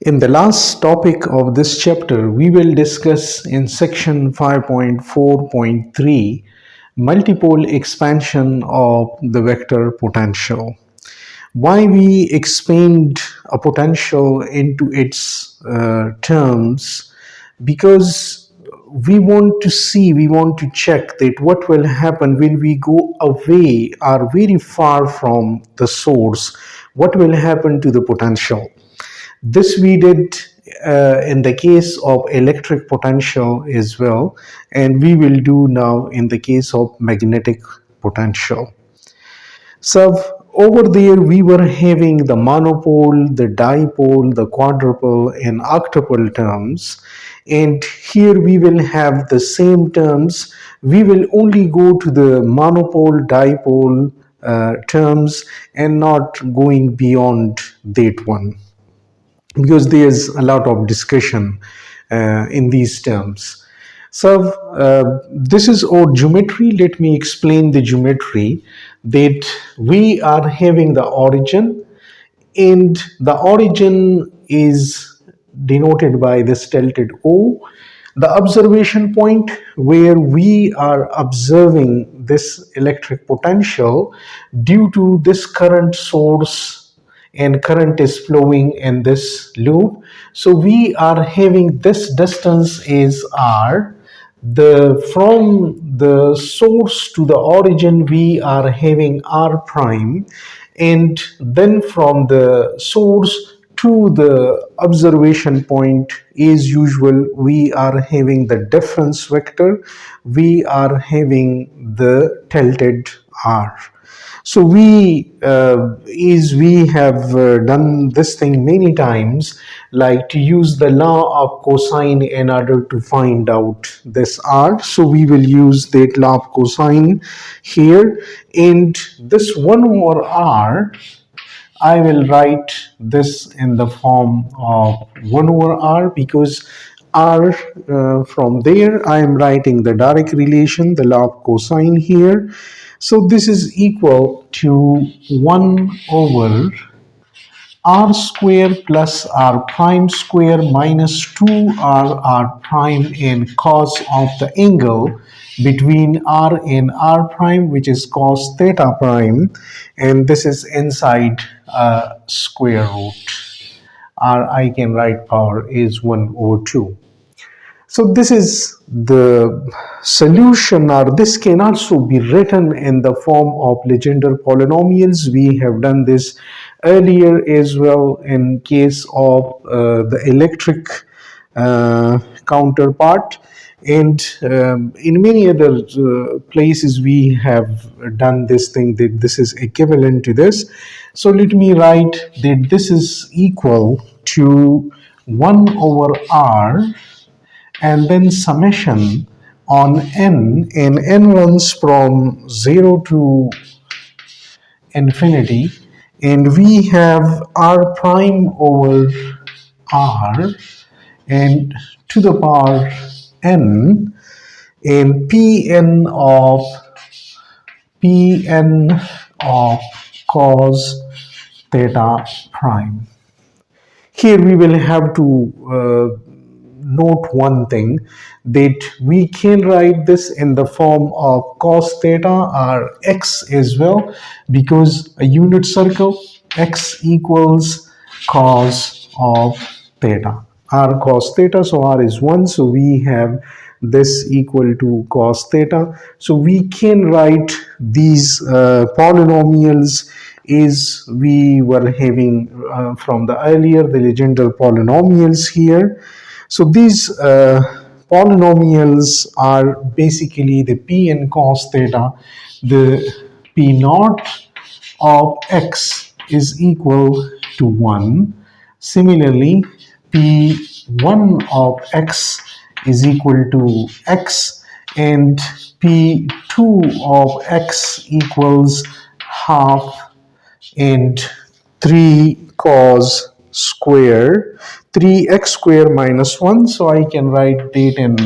In the last topic of this chapter, we will discuss in section 5.4.3 multipole expansion of the vector potential. Why we expand a potential into its terms? Because we want to check that what will happen when we go away or very far from the source, what will happen to the potential. This we did in the case of electric potential as well, and we will do now in the case of magnetic potential. So over there we were having the monopole, the dipole, the quadrupole and octupole terms, and here we will have the same terms. We will only go to the monopole, dipole terms and not going beyond that one, because there's a lot of discussion in these terms. So this is our geometry. Let me explain the geometry. That we are having the origin, and the origin is denoted by this tilted O. The observation point where we are observing this electric potential due to this current source, and current is flowing in this loop. So we are having this distance is R. From the source to the origin we are having R prime, and then from the source to the observation point, as usual, we are having the difference vector, we are having the tilted R. So we have done this thing many times, like to use the law of cosine in order to find out this R. So we will use that law of cosine here, and this 1 over R, I will write this in the form of 1 over R, because R from there I am writing the direct relation, the law of cosine here. So this is equal to 1 over R square plus R prime square minus 2R prime in cos of the angle between R and R prime, which is cos theta prime, and this is inside square root. R I can write power is 1 over 2. So this is the solution, or this can also be written in the form of Legendre polynomials. We have done this earlier as well in case of the electric counterpart, and in many other places we have done this thing, that this is equivalent to this. So let me write that this is equal to 1 over R and then summation on n, and n runs from 0 to infinity, and we have R prime over R and to the power n, and Pn of cos theta prime. Here we will have to note one thing, that we can write this in the form of cos theta or x as well, because a unit circle, x equals cos of theta, r cos theta. So r is 1, so we have this equal to cos theta. So we can write these polynomials is we were having from the earlier, the Legendre polynomials here. So these polynomials are basically the p and cos theta. The p naught of x is equal to 1. Similarly, p1 of x is equal to x, and p2 of x equals half, and 3 cos square 3x square minus 1. So I can write that in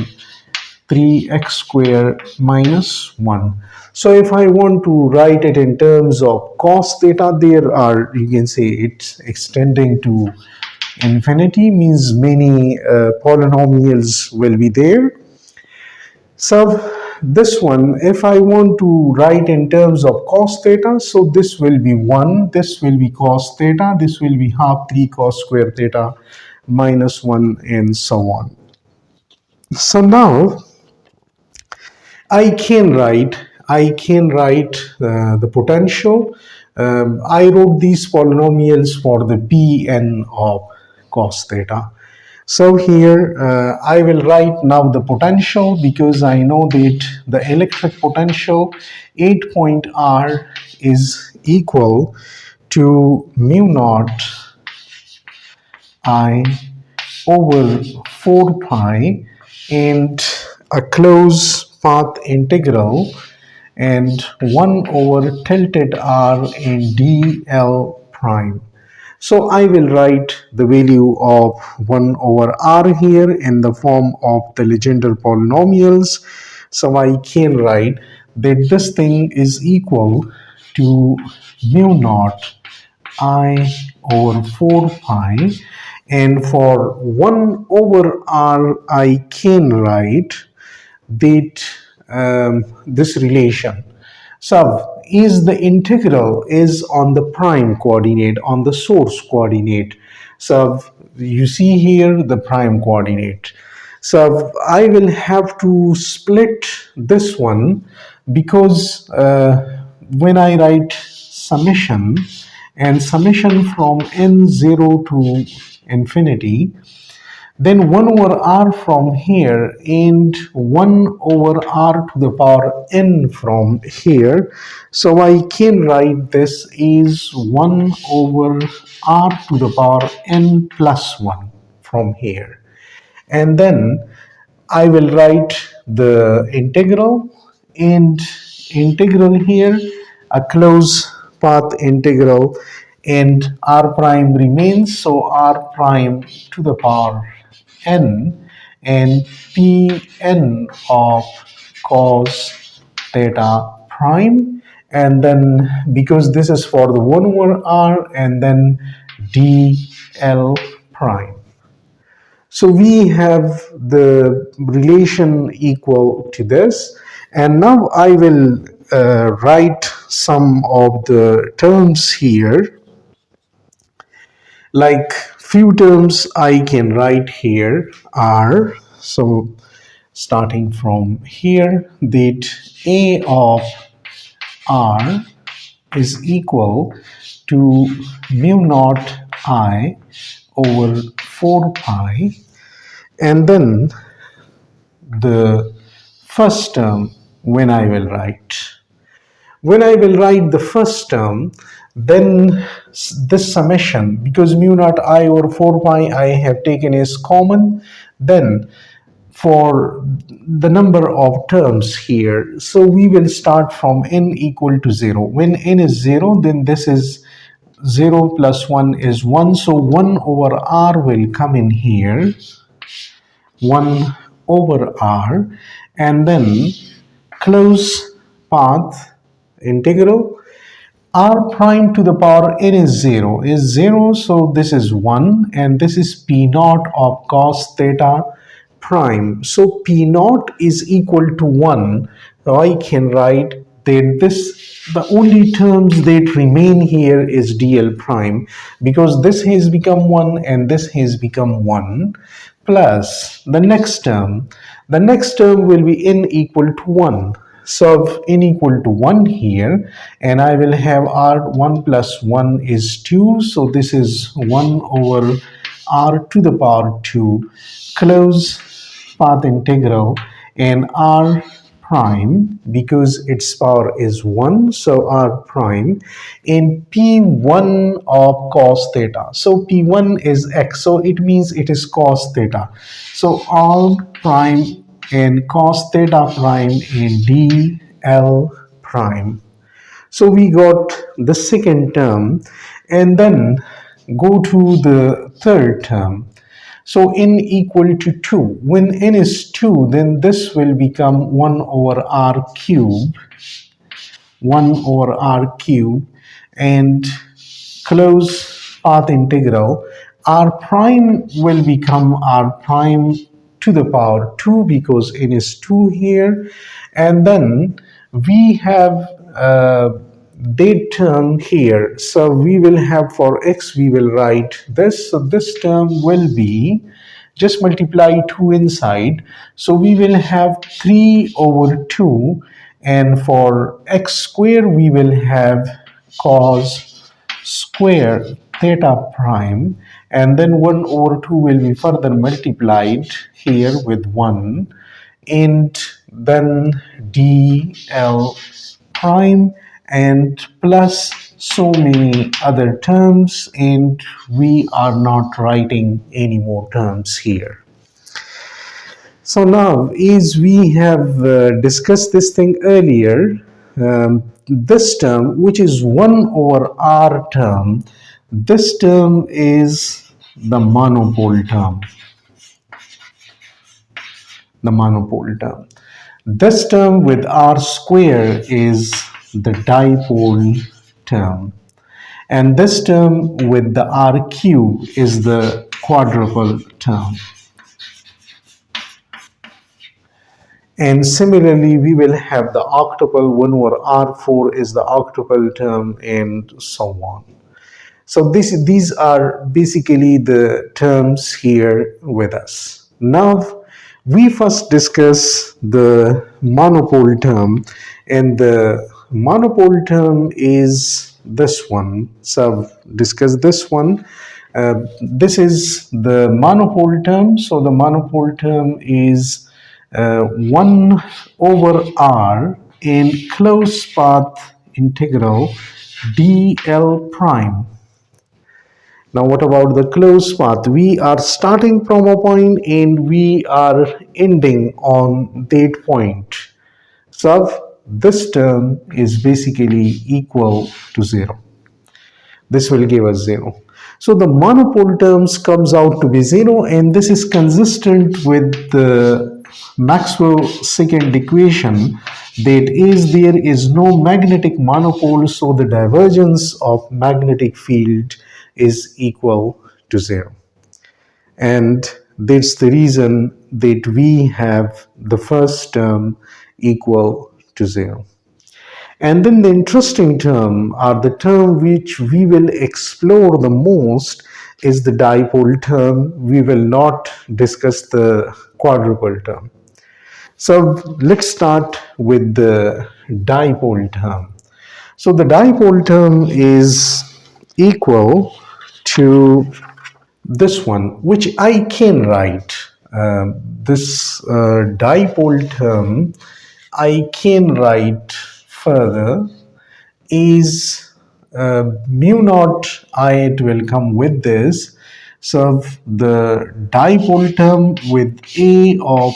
3x square minus 1. So if I want to write it in terms of cos theta, there are, you can say it's extending to Infinity means many polynomials will be there. So this one, if I want to write in terms of cos theta, so this will be 1, this will be cos theta, this will be half 3 cos square theta minus 1, and so on. So now I can write the potential. I wrote these polynomials for the Pn of cos theta. So here I will write now the potential, because I know that the electric potential 8 point R is equal to mu naught I over 4 pi and a closed path integral and 1 over tilted r in dl prime. So I will write the value of 1 over r here in the form of the Legendre polynomials. So I can write that this thing is equal to mu naught I over 4 pi, and for 1 over r I can write that this relation. So is the integral is on the prime coordinate, on the source coordinate. So you see here the prime coordinate. So I will have to split this one, because when I write summation, and summation from n0 to infinity, then 1 over r from here and 1 over r to the power n from here. So I can write this is 1 over r to the power n plus 1 from here. And then I will write the integral, and integral here, a closed path integral, and r prime remains, so r prime to the power n and pn of cos theta prime, and then because this is for the 1 over r, and then dl prime. So we have the relation equal to this, and now I will write some of the terms here. Like few terms I can write here are, so starting from here, that a of r is equal to mu naught I over 4 pi, and then the first term when I will write the first term, then this summation, because mu naught I over 4 pi I have taken as common, then for the number of terms here, so we will start from n equal to 0. When n is 0, then this is 0 plus 1 is 1, so 1 over r will come in here, 1 over r, and then close path integral r prime to the power n is 0, so this is 1, and this is p naught of cos theta prime. So p naught is equal to 1. So I can write that the only terms that remain here is dl prime, because this has become 1 and this has become 1, plus the next term. The next term will be n equal to 1. So n equal to 1 here, and I will have r1 plus 1 is 2, so this is 1 over r to the power 2, close path integral, and r prime, because its power is 1, so r prime, in p1 of cos theta. So p1 is x, so it means it is cos theta. So r prime and cos theta prime in dl prime. So we got the second term, and then go to the third term. So n equal to 2. When n is 2, then this will become 1 over r cube, 1 over r cube, and close path integral. r prime will become r prime to the power 2 because n is 2 here. And then we have that term here. So we will have for x, we will write this. So this term will be, just multiply 2 inside. So we will have 3 over 2. And for x square, we will have cos square theta prime, and then 1 over 2 will be further multiplied here with 1, and then dl prime, and plus so many other terms, and we are not writing any more terms here. So now, as we have discussed this thing earlier, this term, which is 1 over r term, this term is the monopole term. The monopole term. This term with r square is the dipole term. And this term with the r cube is the quadrupole term. And similarly, we will have the octuple. 1 over r4 is the octuple term, and so on. So these are basically the terms here with us. Now, we first discuss the monopole term, and the monopole term is this one. So discuss this one. This is the monopole term. So the monopole term is 1 over r in closed path integral dl prime. Now, what about the closed path? We are starting from a point and we are ending on that point. So this term is basically equal to 0. This will give us 0. So the monopole terms comes out to be 0, and this is consistent with the Maxwell second equation, that is, there is no magnetic monopole, so the divergence of magnetic field is equal to 0. And that's the reason that we have the first term equal to 0. And then the interesting term, or the term which we will explore the most, is the dipole term. We will not discuss the quadrupole term. So let's start with the dipole term. So the dipole term is equal to this one, which I can write. This dipole term I can write further is mu naught I, it will come with this. So the dipole term with A of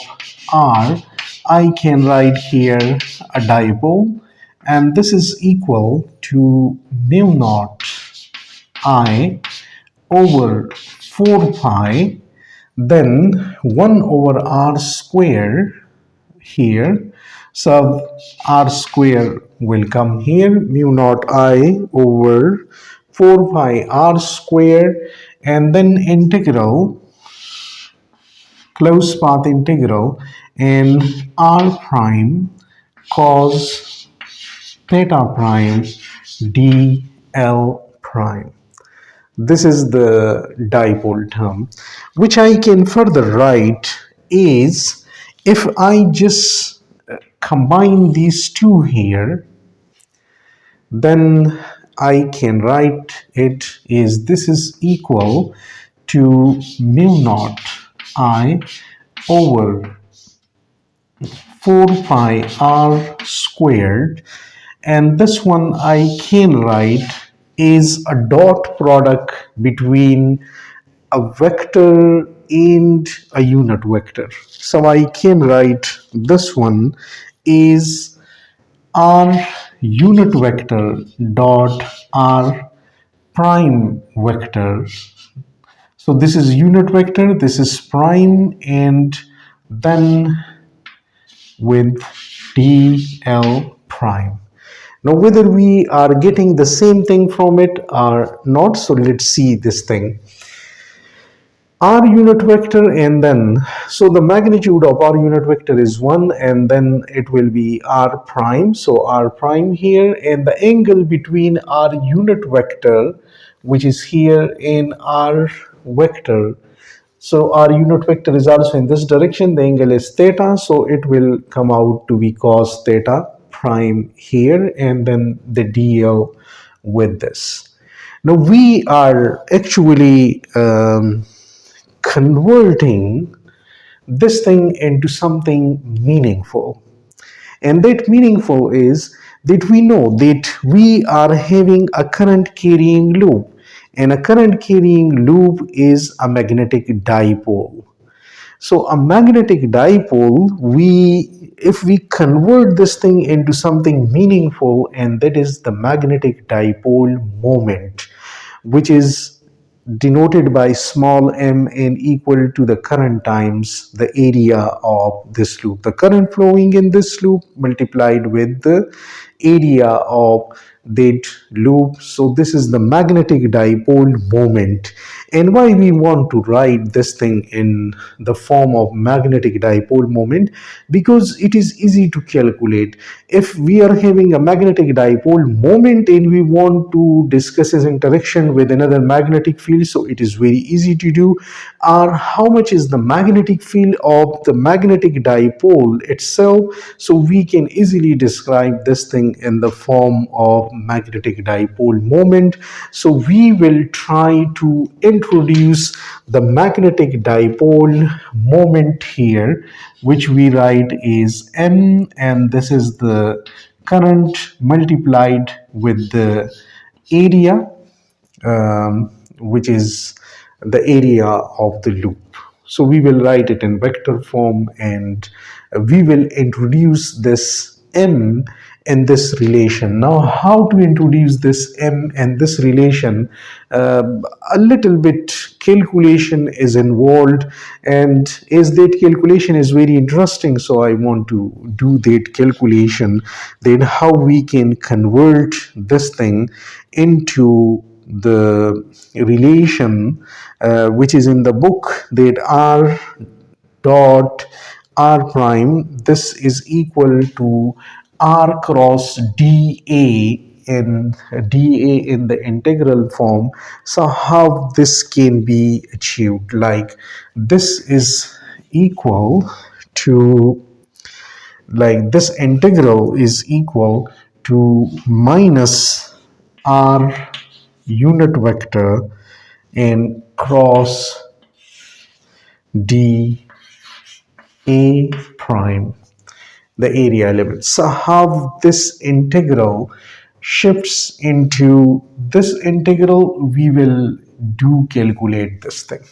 r, I can write here a dipole, and this is equal to mu naught I over 4 pi, then 1 over r square here. So r square will come here, mu naught I over 4 pi r square, and then integral, closed path integral, and r prime cos theta prime dl prime. This is the dipole term, which I can further write is, if I just combine these two here, then I can write it is, this is equal to mu naught I over 4 pi r squared, and this one I can write is a dot product between a vector and a unit vector. So I can write this one is r unit vector dot r prime vector. So this is unit vector, this is prime, and then with dl prime. Now, whether we are getting the same thing from it or not, so let's see this thing. r unit vector, and then so the magnitude of r unit vector is 1, and then it will be r prime, so r prime here, and the angle between r unit vector, which is here, in r vector, so r unit vector is also in this direction, the angle is theta, so it will come out to be cos theta prime here, and then the dl with this. Now we are actually converting this thing into something meaningful. And that meaningful is that we know that we are having a current carrying loop. And a current carrying loop is a magnetic dipole. So a magnetic dipole, if we convert this thing into something meaningful, and that is the magnetic dipole moment, which is denoted by small m and equal to the current times the area of this loop. The current flowing in this loop multiplied with the area of that loop. So this is the magnetic dipole moment. And why we want to write this thing in the form of magnetic dipole moment? Because it is easy to calculate. If we are having a magnetic dipole moment and we want to discuss its interaction with another magnetic field, so it is very easy to do. Or how much is the magnetic field of the magnetic dipole itself, so we can easily describe this thing in the form of magnetic dipole moment. So we will try to introduce the magnetic dipole moment here, which we write is m, and this is the current multiplied with the area, which is the area of the loop. So we will write it in vector form, and we will introduce this m in this relation. Now, how to introduce this m and this relation? Uh, a little bit calculation is involved, and as that calculation is very interesting, so I want to do that calculation. Then how we can convert this thing into the relation which is in the book, that r dot r prime, this is equal to r cross dA, in dA in the integral form. So how this can be achieved? Like, this is equal to, like, this integral is equal to minus r unit vector and cross d a prime, the area element. So how this integral shifts into this integral, we will do calculate this thing.